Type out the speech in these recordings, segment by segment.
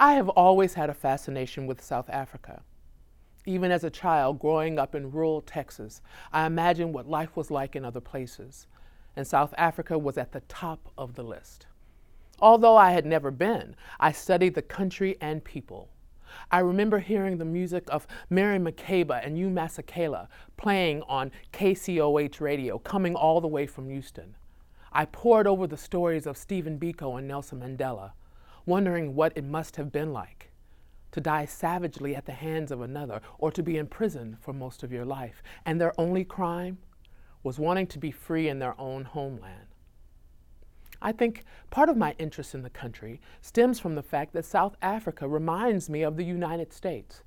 I have always had a fascination with South Africa. Even as a child growing up in rural Texas, I imagined what life was like in other places, and South Africa was at the top of the list. Although I had never been, I studied the country and people. I remember hearing the music of Mary Makeba and Hugh Masekela playing on KCOH radio, coming all the way from Houston. I pored over the stories of Stephen Biko and Nelson Mandela, wondering what it must have been like to die savagely at the hands of another or to be in prison for most of your life, and their only crime was wanting to be free in their own homeland. I think part of my interest in the country stems from the fact that South Africa reminds me of the United States.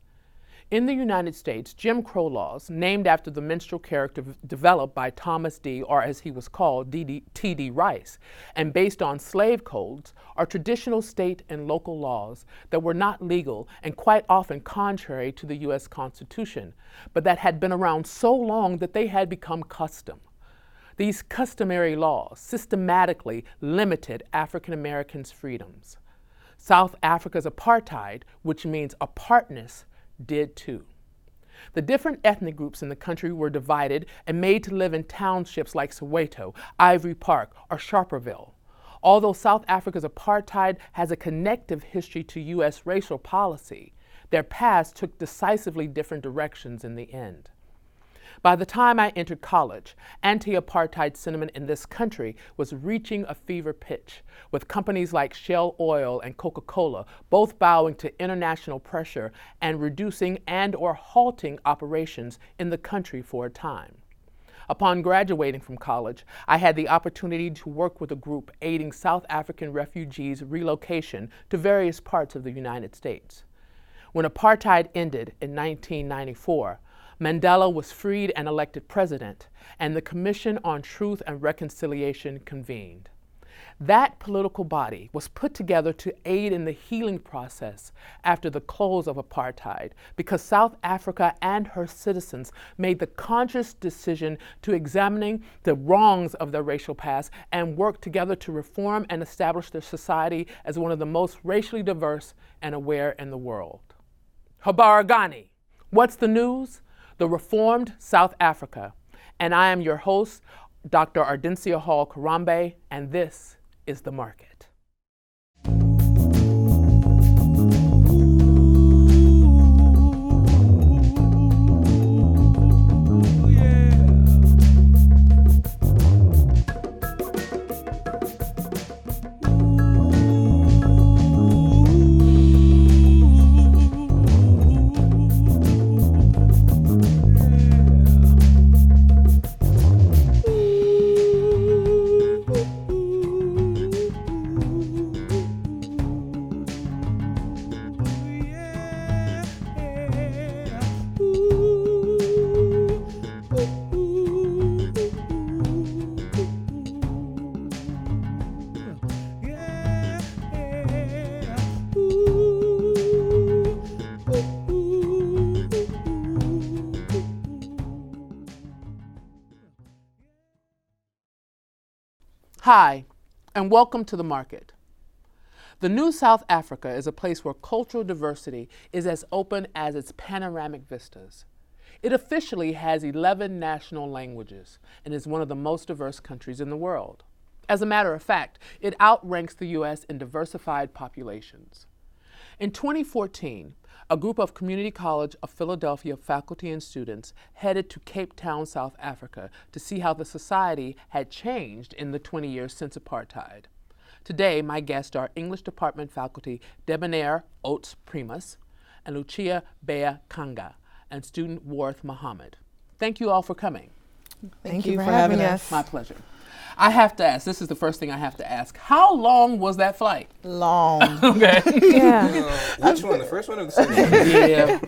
In the United States, Jim Crow laws, named after the minstrel character developed by Thomas D., or as he was called, T.D. Rice, and based on slave codes, are traditional state and local laws that were not legal and quite often contrary to the U.S. Constitution, but that had been around so long that they had become custom. These customary laws systematically limited African Americans' freedoms. South Africa's apartheid, which means apartness, did too. The different ethnic groups in the country were divided and made to live in townships like Soweto, Ivory Park, or Sharperville. Although South Africa's apartheid has a connective history to U.S. racial policy, their paths took decisively different directions in the end. By the time I entered college, anti-apartheid sentiment in this country was reaching a fever pitch, with companies like Shell Oil and Coca-Cola both bowing to international pressure and reducing and/or halting operations in the country for a time. Upon graduating from college, I had the opportunity to work with a group aiding South African refugees' relocation to various parts of the United States. When apartheid ended in 1994, Mandela was freed and elected president, and the Commission on Truth and Reconciliation convened. That political body was put together to aid in the healing process after the close of apartheid, because South Africa and her citizens made the conscious decision to examining the wrongs of their racial past and work together to reform and establish their society as one of the most racially diverse and aware in the world. Habaragani, what's the news? The Reformed South Africa. And I am your host, Dr. Ardencia Hall Karambe, and this is The Market. Hi, and welcome to The Market. The new South Africa is a place where cultural diversity is as open as its panoramic vistas. It officially has 11 national languages and is one of the most diverse countries in the world. As a matter of fact, it outranks the U.S. in diversified populations. In 2014, a group of Community College of Philadelphia faculty and students headed to Cape Town, South Africa to see how the society had changed in the 20 years since apartheid. Today, my guests are English department faculty Debonair Oates Primus and Lucia Bea Kanga and student Worth Muhammad. Thank you all for coming. Thank you for having us. My pleasure. I have to ask, this is the first thing I have to ask. How long was that flight? Long. Okay. Yeah. Which one, the first one or the second one? Yeah.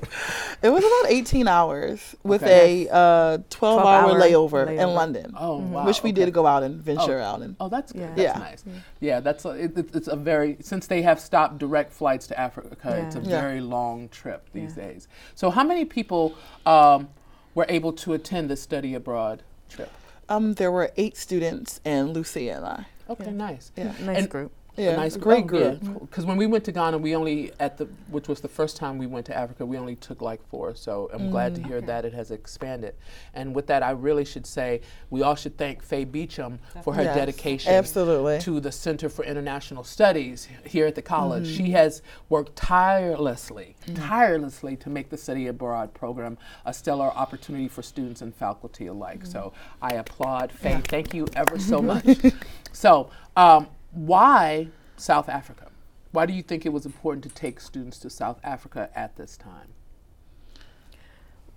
It was about 18 hours with Okay. a 12-hour layover in layover. London, Oh, wow. which we okay. did go out and venture out in. Oh, that's good. Yeah. That's Yeah. nice. Yeah, that's it's a very, since they have stopped direct flights to Africa, it's a Yeah. very long trip these Yeah. days. So how many people were able to attend the study abroad trip? There were 8 students and Lucia and I. Okay, nice. Yeah. Nice And- group. Yeah, nice great group. Because when we went to Ghana, which was the first time we went to Africa, we only took like 4. So I'm glad to hear that it has expanded. And with that, I really should say we all should thank Faye Beecham for her Yes, dedication absolutely. to the Center for International Studies here at the college. She has worked tirelessly to make the study abroad program a stellar opportunity for students and faculty alike. So I applaud Faye. Thank you ever so much. So. Why South Africa? Why do you think it was important to take students to South Africa at this time?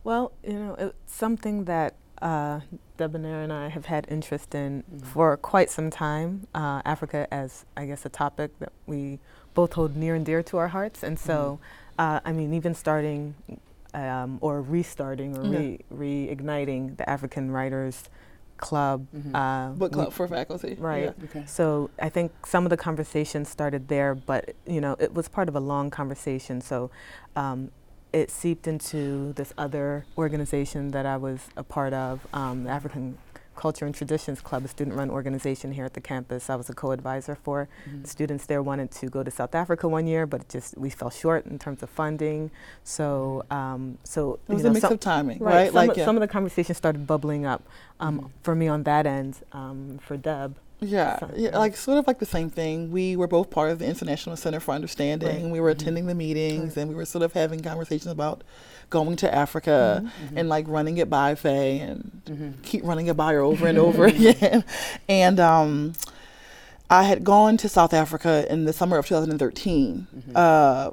Well, it's something that Debonair and I have had interest in for quite some time. Africa as, I guess, a topic that we both hold near and dear to our hearts. And so, even starting or restarting or reigniting the African Writers Club. Book club for faculty. Right. Yeah. Okay. So I think some of the conversations started there, but it was part of a long conversation. So it seeped into this other organization that I was a part of, the African Culture and Traditions Club, a student-run organization here at the campus. I was a co-advisor for. The students there wanted to go to South Africa one year, but we fell short in terms of funding. So, It was a mix of timing, right? Some of the conversations started bubbling up for me on that end, for Deb. Yeah, sort of like the same thing. We were both part of the International Center for Understanding. Right. We were attending the meetings, and we were sort of having conversations about going to Africa and like running it by Faye and keep running it by her over and over again. And I had gone to South Africa in the summer of 2013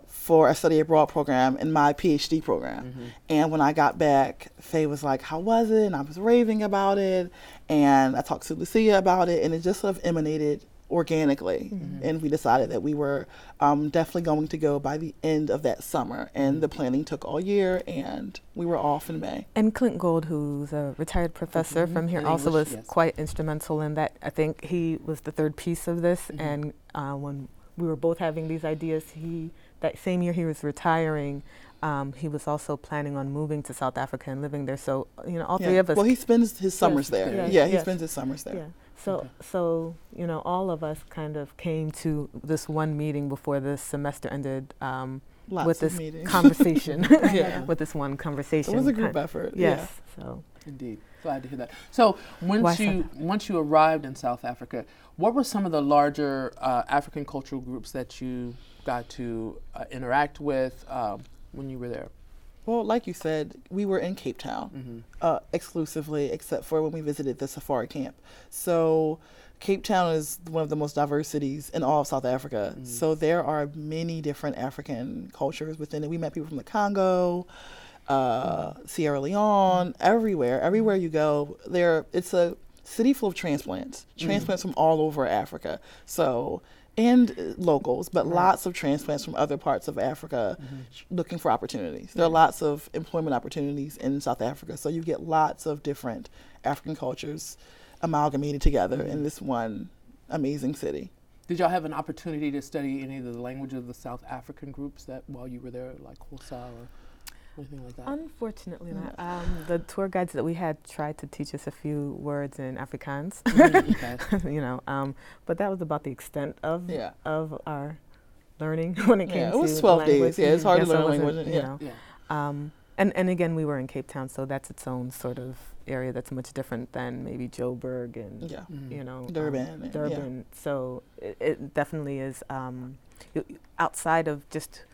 for a study abroad program in my PhD program. And when I got back, Faye was like, "How was it?" And I was raving about it. And I talked to Lucia about it, and it just sort of emanated organically. And we decided that we were definitely going to go by the end of that summer. And the planning took all year, and we were off in May. And Clint Gold, who's a retired professor from here, In also English, was yes. quite instrumental in that. I think he was the third piece of this. And when we were both having these ideas, that same year he was retiring, he was also planning on moving to South Africa and living there. So, all three of us. Well, he spends his summers there. Yes, Yeah, he yes. spends his summers there. Yeah. So all of us kind of came to this one meeting before the semester ended Lots with of this meetings. conversation, Yeah. with this one conversation. It was a group effort. Yes. So Indeed. Glad to hear that. So Why once you arrived in South Africa, what were some of the larger African cultural groups that you got to interact with when you were there? Well, like you said, we were in Cape Town exclusively, except for when we visited the safari camp. So Cape Town is one of the most diverse cities in all of South Africa. So there are many different African cultures within it. We met people from the Congo, Sierra Leone, everywhere. Everywhere you go, it's a city full of transplants from all over Africa. So, and locals, but lots of transplants from other parts of Africa looking for opportunities. There are lots of employment opportunities in South Africa. So you get lots of different African cultures amalgamated together in this one amazing city. Did y'all have an opportunity to study any of the language of the South African groups that while you were there, like Xhosa or anything like that? unfortunately not. The tour guides that we had tried to teach us a few words in Afrikaans, Okay. but that was about the extent of Yeah. of our learning when it came Yeah, to it was the 12 language. days. Yeah, it's hard to so learn it wasn't, language. you Yeah. know. Yeah. And again, we were in Cape Town, so that's its own sort of area that's much different than maybe Joburg and Yeah. Durban. and- Durban. So it definitely is outside of just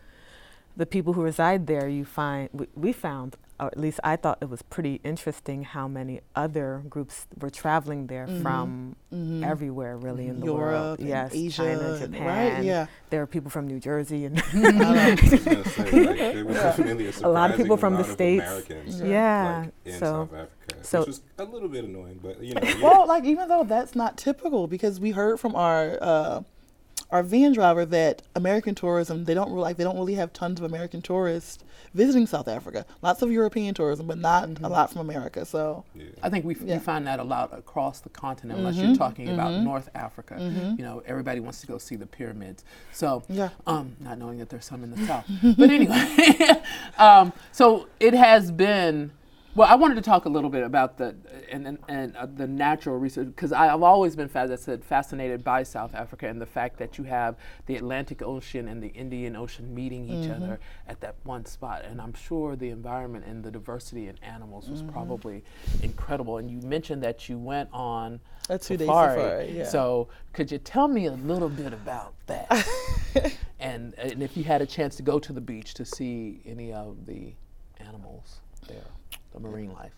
the people who reside there. You find we found, or at least I thought it was pretty interesting how many other groups were traveling there from everywhere, really, in the Europe world. and Yes, Asia, China, and- Japan. right? Yeah. There are people from New Jersey and I was gonna say, like, there was definitely A lot of people from the surprising States. amount of Americans, Yeah, like, in so- South Africa, so- which was a little bit annoying, but Well, like even though that's not typical, because we heard from our van driver that American tourism, they don't really have tons of American tourists visiting South Africa. Lots of European tourism, but not a lot from America. So yeah. I think we Yeah. find that a lot across the continent, unless you're talking about North Africa. Everybody wants to go see the pyramids. So, Yeah. not knowing that there's some in the south. But anyway, so it has been Well, I wanted to talk a little bit about the natural research, because I've always been fascinated by South Africa and the fact that you have the Atlantic Ocean and the Indian Ocean meeting each other at that one spot. And I'm sure the environment and the diversity in animals was probably incredible. And you mentioned that you went on A 2-day safari, yeah. So could you tell me a little bit about that? and if you had a chance to go to the beach to see any of the animals there, the marine life.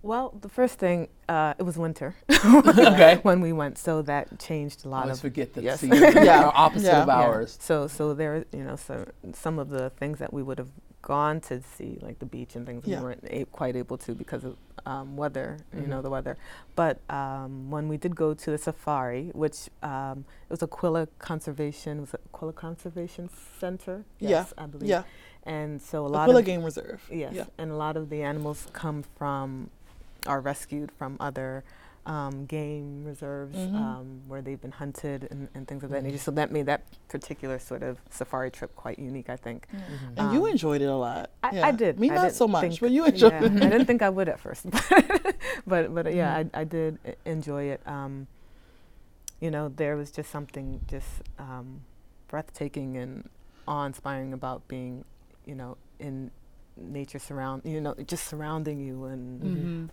Well, the first thing, it was winter Okay. when we went, so that changed a I lot always of. forget that Yes. seasons Yeah. are opposite Yeah. of Yeah. ours. So there, so some of the things that we would have gone to see, like the beach and things, Yeah. we weren't quite able to because of weather, the weather. But when we did go to the safari, which it was Aquila Conservation Center, yes, I believe. Yeah. And so a lot Aquila of Game Reserve. yes, Yeah. and a lot of the animals are rescued from other game reserves where they've been hunted and things of that nature. So that made that particular sort of safari trip quite unique, I think. And you enjoyed it a lot. I did. Me I not didn't so much, think- but you enjoyed yeah, it. I didn't think I would at first, but yeah, I did enjoy it. There was just something breathtaking and awe-inspiring about being, in nature just surrounding you and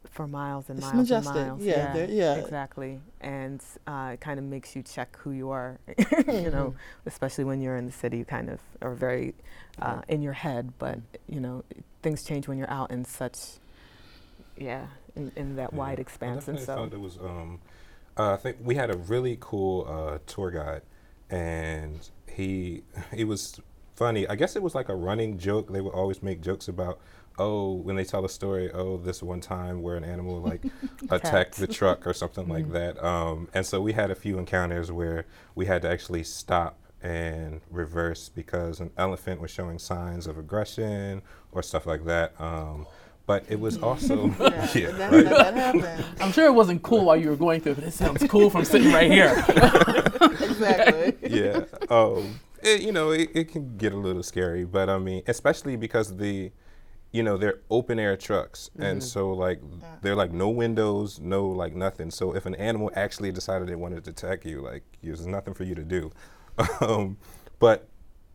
for miles and It's miles majestic. and miles. Yeah, yeah. Exactly. And it kind of makes you check who you are, especially when you're in the city, you kind of are very in your head, but, things change when you're out in such, in that wide expanse. I And definitely so, found it was, I think we had a really cool tour guide, and he was funny. I guess it was like a running joke. They would always make jokes about, when they tell a story, this one time where an animal like attacked the truck or something like that. And so we had a few encounters where we had to actually stop and reverse because an elephant was showing signs of aggression or stuff like that. But it was also, That happened. I'm sure it wasn't cool while you were going through it, but it sounds cool from sitting right here. Exactly. yeah. It can get a little scary, but I mean, especially because they're open air trucks, and so like they're like no windows, no like nothing. So if an animal actually decided it wanted to attack you, like there's nothing for you to do. But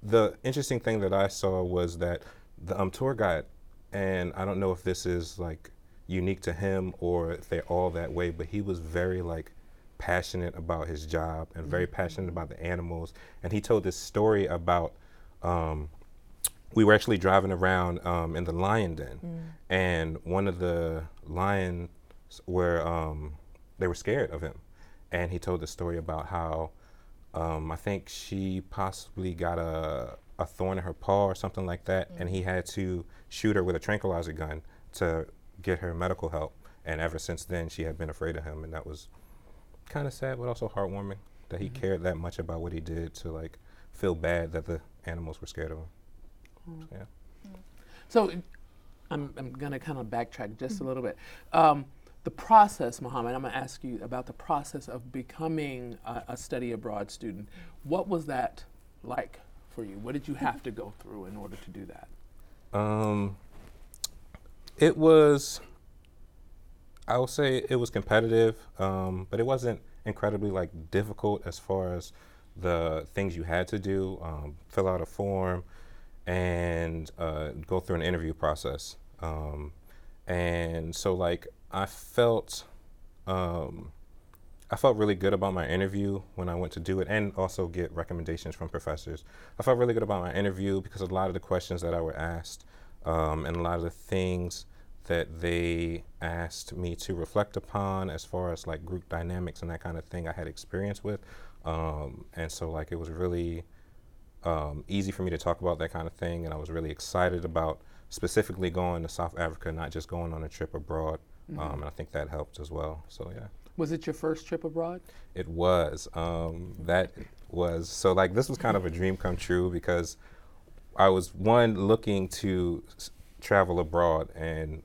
the interesting thing that I saw was that the tour guide, and I don't know if this is like unique to him or if they're all that way, but he was very like passionate about his job and very passionate about the animals. And he told this story about we were actually driving around in the lion den, and one of the lions they were scared of him, and he told the story about how I think she possibly got a thorn in her paw or something like that, and he had to shoot her with a tranquilizer gun to get her medical help. And ever since then, she had been afraid of him, and that was kind of sad, but also heartwarming that he cared that much about what he did to like feel bad that the animals were scared of him. So, yeah. So I'm going to kind of backtrack just a little bit. The process, Mohammed, I'm going to ask you about the process of becoming a study abroad student. What was that like for you? What did you have to go through in order to do that? It was, I will say it was competitive, but it wasn't incredibly like difficult as far as the things you had to do, fill out a form and go through an interview process. And so like I felt really good about my interview when I went to do it, and also get recommendations from professors. I felt really good about my interview because a lot of the questions that I were asked and a lot of the things that they asked me to reflect upon as far as like group dynamics and that kind of thing I had experience with. And so like it was really easy for me to talk about that kind of thing, and I was really excited about specifically going to South Africa, not just going on a trip abroad. And I think that helped as well. So yeah. Was it your first trip abroad? It was. So like this was kind of a dream come true because I was looking to travel abroad, and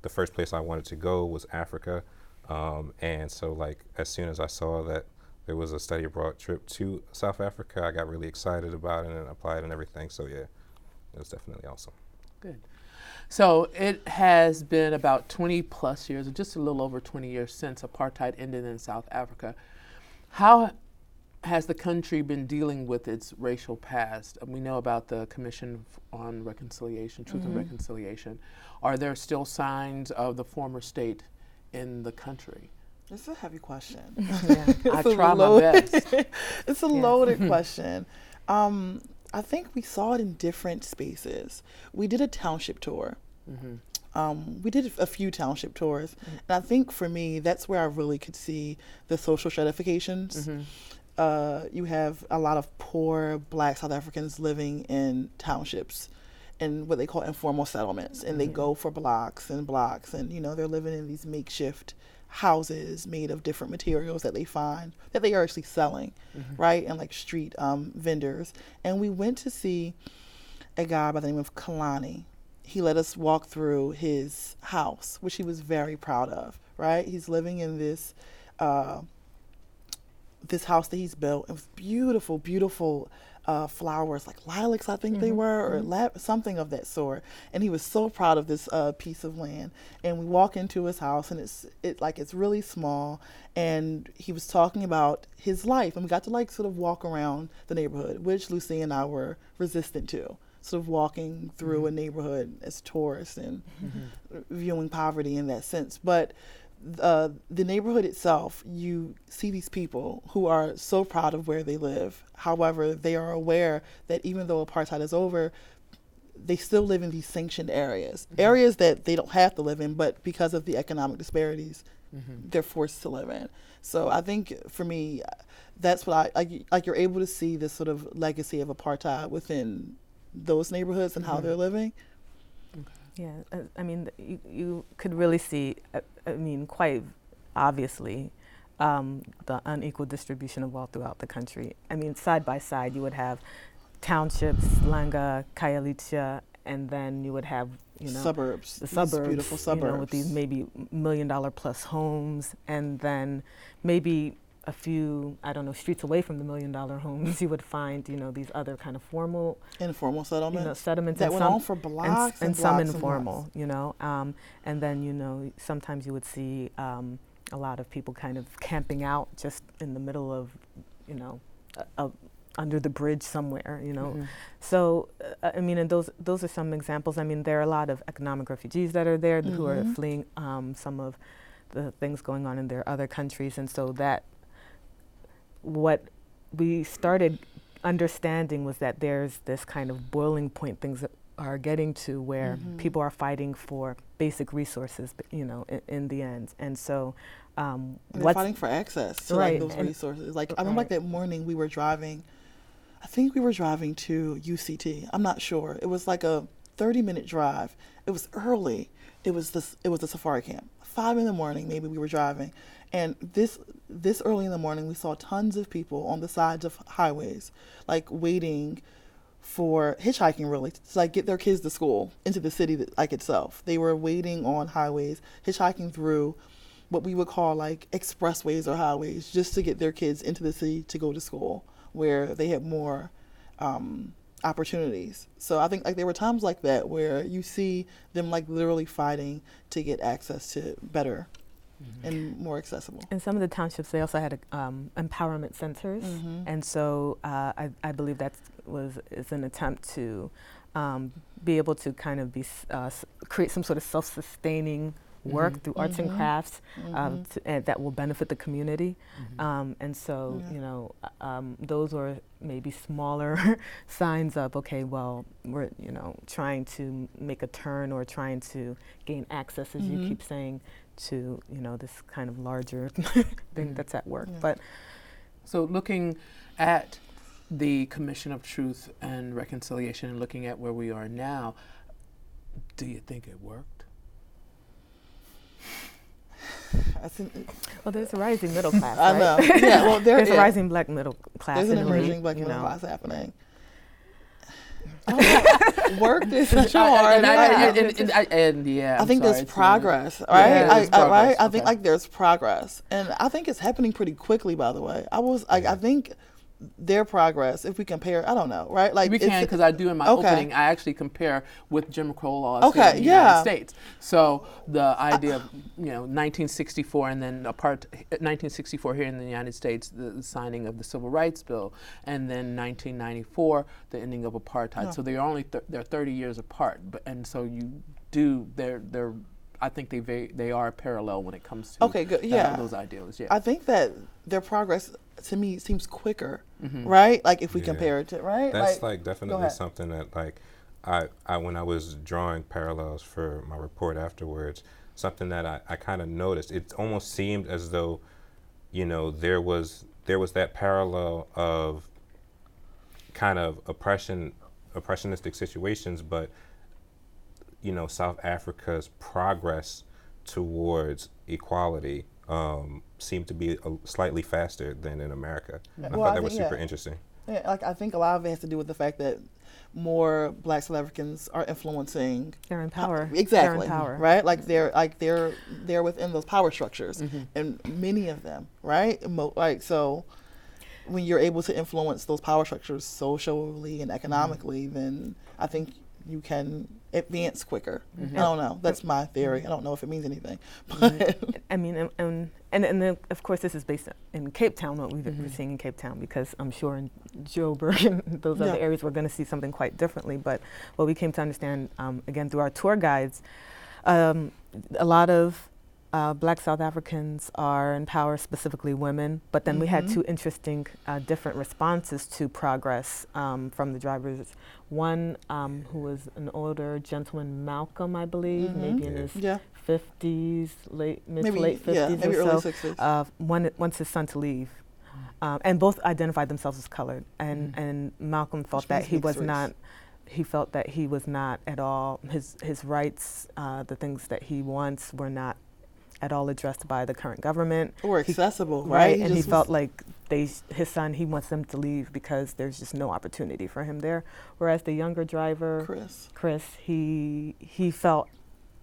the first place I wanted to go was Africa. And so like as soon as I saw that there was a study abroad trip to South Africa, I got really excited about it and applied and everything. So yeah, it was definitely awesome. Good. So it has been about 20 plus years, or just a little over 20 years since apartheid ended in South Africa. How has the country been dealing with its racial past? We know about the Commission on Reconciliation, Truth and Reconciliation. Are there still signs of the former state in the country? It's a heavy question. Yeah. I try my best. It's a loaded question. I think we saw it in different spaces. We did a township tour. We did a few township tours. And I think for me, that's where I really could see the social stratifications. You have a lot of poor Black South Africans living in townships in what they call informal settlements. And they go for blocks and blocks. And, you know, they're living in these makeshift houses made of different materials that they find that they are actually selling, right? And like street vendors. And we went to see a guy by the name of Kalani. He let us walk through his house, which he was very proud of, right? He's living in this this house that he's built. It was beautiful, beautiful flowers, like lilacs, I think they were, or something of that sort. And he was so proud of this piece of land. And we walk into his house, and it's really small. And he was talking about his life, and we got to like sort of walk around the neighborhood, which Lucy and I were resistant to. Sort of walking through a neighborhood as tourists and viewing poverty in that sense. But the neighborhood itself, you see these people who are so proud of where they live. However, they are aware that even though apartheid is over, they still live in these sanctioned areas, areas that they don't have to live in, but because of the economic disparities, they're forced to live in. So I think for me, that's what like you're able to see this sort of legacy of apartheid within those neighborhoods and how they're living. Yeah, I mean, you could really see, I mean, quite obviously, the unequal distribution of wealth throughout the country. I mean, side by side, you would have townships, Langa, Khayelitsha, and then you would have, you know, Suburbs. the suburbs, These beautiful suburbs. you know, with these maybe $1 million plus homes, and then maybe a few, I don't know, streets away from the $1 million homes, you would find, you know, these other kind of formal, Informal settlements. you know, settlements, that and went some on for blocks and and some blocks and informal, blocks. you know, and then, you know, sometimes you would see a lot of people kind of camping out just in the middle of, you know, under the bridge somewhere, you know. So, I mean, and those are some examples. I mean, there are a lot of economic refugees that are there who are fleeing some of the things going on in their other countries, and so that what we started understanding was that there's this kind of boiling point things are getting to where people are fighting for basic resources, you know, in the end. And so they're fighting for access to like those resources. Like I remember like that morning we were driving, I think we were driving to UCT. I'm not sure. It was like a 30-minute drive. It was early. It was the safari camp. 5 a.m, maybe we were driving. And this early in the morning, we saw tons of people on the sides of highways, like waiting for hitchhiking, really, to like get their kids to school into the city like itself. They were waiting on highways, hitchhiking through what we would call like expressways or highways, just to get their kids into the city to go to school, where they had more opportunities. So I think like there were times like that where you see them like literally fighting to get access to better and more accessible. In some of the townships, they also had empowerment centers, and so I believe that is an attempt to be able to kind of create some sort of self-sustaining work through arts and crafts and that will benefit the community. And so, you know, those were maybe smaller signs of, okay, well, we're, you know, trying to make a turn or trying to gain access, as you keep saying, to, you know, this kind of larger thing that's at work. But so looking at the Commission of Truth and Reconciliation and looking at where we are now, do you think it worked? Well, there's a rising middle class, I right? know. Yeah, well, there's a rising black middle class. There's an in emerging black you middle know. class happening. Work is such a hard. I think there's progress, right? Right. I think like there's progress, and I think it's happening pretty quickly. By the way, I think their progress, if we compare, I don't know, right? Like We can, because I do in my Okay. opening, I actually compare with Jim Crow laws Okay, here in the yeah. United States. So the idea of 1964 and then 1964 here in the United States, the signing of the Civil Rights Bill, and then 1994, the ending of apartheid. Yeah. So they are only they're 30 years apart, and so you do they're I think they are parallel when it comes to Okay, good. Yeah. those ideals. Yeah. I think that their progress to me seems quicker, right? Like if we Yeah. compare it to, right? That's like like definitely ahead. something that like I when I was drawing parallels for my report afterwards, something that I kind of noticed. It almost seemed as though, there was that parallel of kind of oppressionistic situations, but South Africa's progress towards equality seemed to be slightly faster than in America. And I Well, thought I that was think, super yeah. interesting. Yeah, like I think a lot of it has to do with the fact that more Black South Africans are influencing. They're in power. Exactly. They're in power. Right. Like they're within those power structures, and many of them. Right. So, when you're able to influence those power structures socially and economically, then I think you can advance quicker. I don't know. That's my theory. I don't know if it means anything, but I mean, and then of course this is based in Cape Town, what we're seeing in Cape Town, because I'm sure in Joburg and those other Yeah. areas we're going to see something quite differently. But what we came to understand, again, through our tour guides, a lot of Black South Africans are in power, specifically women. But then we had two interesting different responses to progress from the drivers. One who was an older gentleman, Malcolm, I believe, maybe in his yeah, 50s, mid to maybe late 50s yeah, maybe or early so, 60s. wants his son to leave. And both identified themselves as colored. And Malcolm felt Which that means he mixed was race. not, he felt that he was not at all, his rights, the things that he wants were not at all addressed by the current government. Or accessible, Right, right? and he just felt was- like his son, he wants them to leave because there's just no opportunity for him there. Whereas the younger driver, Chris. he felt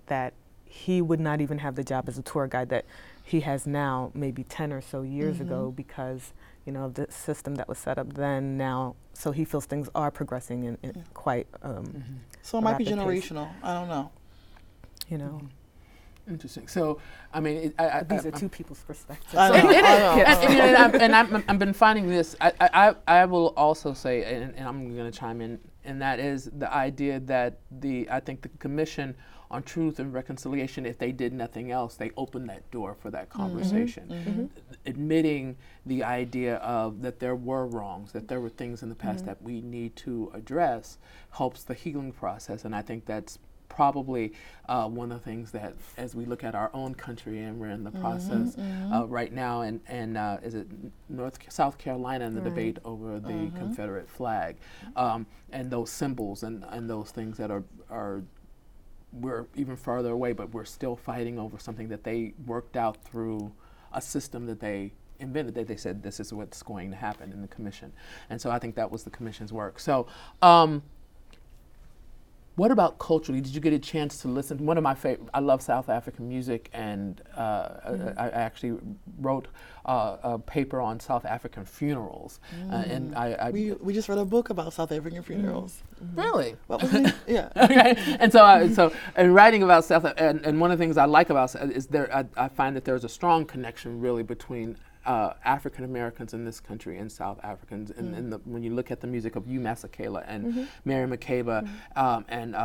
that he would not even have the job as a tour guide that he has now, maybe 10 or so years ago, because of the system that was set up then. Now, so he feels things are progressing in quite, So it might be rapid pace. generational. I don't know. Interesting. So, I mean, These are two people's perspectives. I know, It is. I know. I've been finding this. I will also say, and I'm going to chime in, and that is the idea that I think the Commission on Truth and Reconciliation, if they did nothing else, they opened that door for that conversation, admitting the idea of that there were wrongs, that there were things in the past that we need to address, helps the healing process, and I think that's probably one of the things that, as we look at our own country, and we're in the process right now, and is it South Carolina, and the debate over the Confederate flag, and those symbols and those things that are we're even farther away, but we're still fighting over something that they worked out through a system that they invented. They said this is what's going to happen in the commission, and so I think that was the commission's work. So. What about culturally? Did you get a chance to listen? One of my favorite, I love South African music, and I actually wrote a paper on South African funerals. And We just read a book about South African funerals. really? What was it? Yeah. Okay. And so in writing about South, and one of the things I like about is I find that there's a strong connection really between African Americans in this country and South Africans, and when you look at the music of Hugh Masekela and Mary Makeba and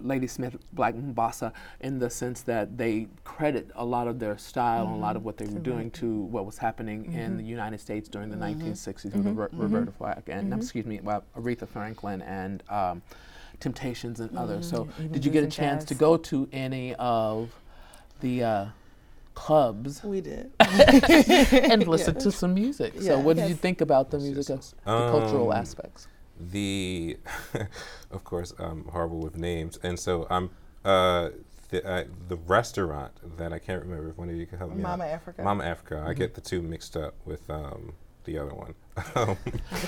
Lady Smith, Black Mombasa, in the sense that they credit a lot of their style and a lot of what they were doing to what was happening in the United States during the 1960s with the Roberta Flack and Aretha Franklin and Temptations and others. So Even did you get a blues and chance to jazz. go to any of the clubs We did. and listen to some music? So Yeah. what did you think about the music, the cultural aspects? Of course, I'm horrible with names, and so I'm the restaurant that I can't remember. If one of you can help me Mama out. Africa. Mama Africa. I get the two mixed up with the other one.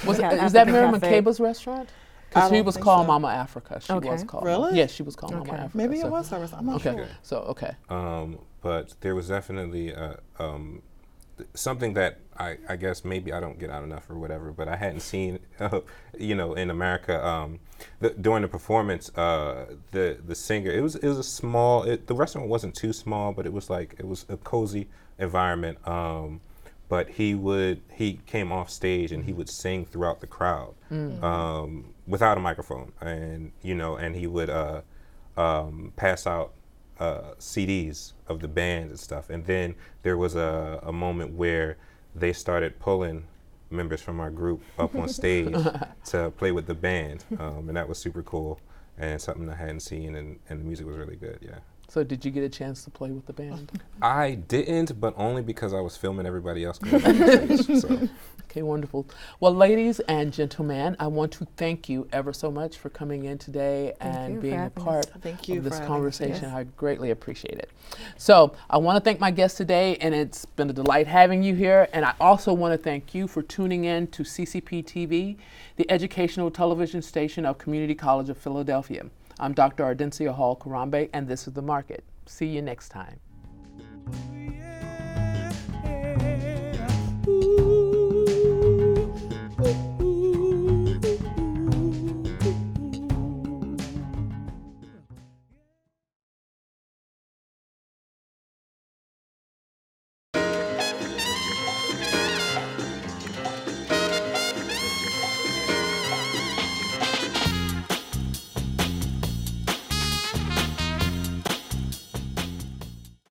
Was Yeah, is that African Mary Cafe. Makeba's restaurant? I Because she don't was think called so. Mama Africa. She Okay. was called. Really? Yes, she was called Mama Okay. Africa. Maybe so. it was service. I'm not Okay. sure. So okay. But there was definitely something that I guess maybe I don't get out enough or whatever, but I hadn't seen, you know, in America. During the performance, the singer, it was a small. The restaurant wasn't too small, but it was a cozy environment. But he came off stage and he would sing throughout the crowd without a microphone, and you know, and he would pass out CDs of the band and stuff. And then there was a moment where they started pulling members from our group up on stage to play with the band, and that was super cool and something I hadn't seen, and the music was really good. Yeah. So did you get a chance to play with the band? I didn't, but only because I was filming everybody else going on stage. So. Okay, wonderful. Well, ladies and gentlemen, I want to thank you ever so much for coming in today and being a part Thank you of this for having us. conversation. Yes. I greatly appreciate it. So I want to thank my guests today, and it's been a delight having you here. And I also want to thank you for tuning in to CCP TV, the educational television station of Community College of Philadelphia. I'm Dr. Ardencia Hall Karambe, and this is The Market. See you next time.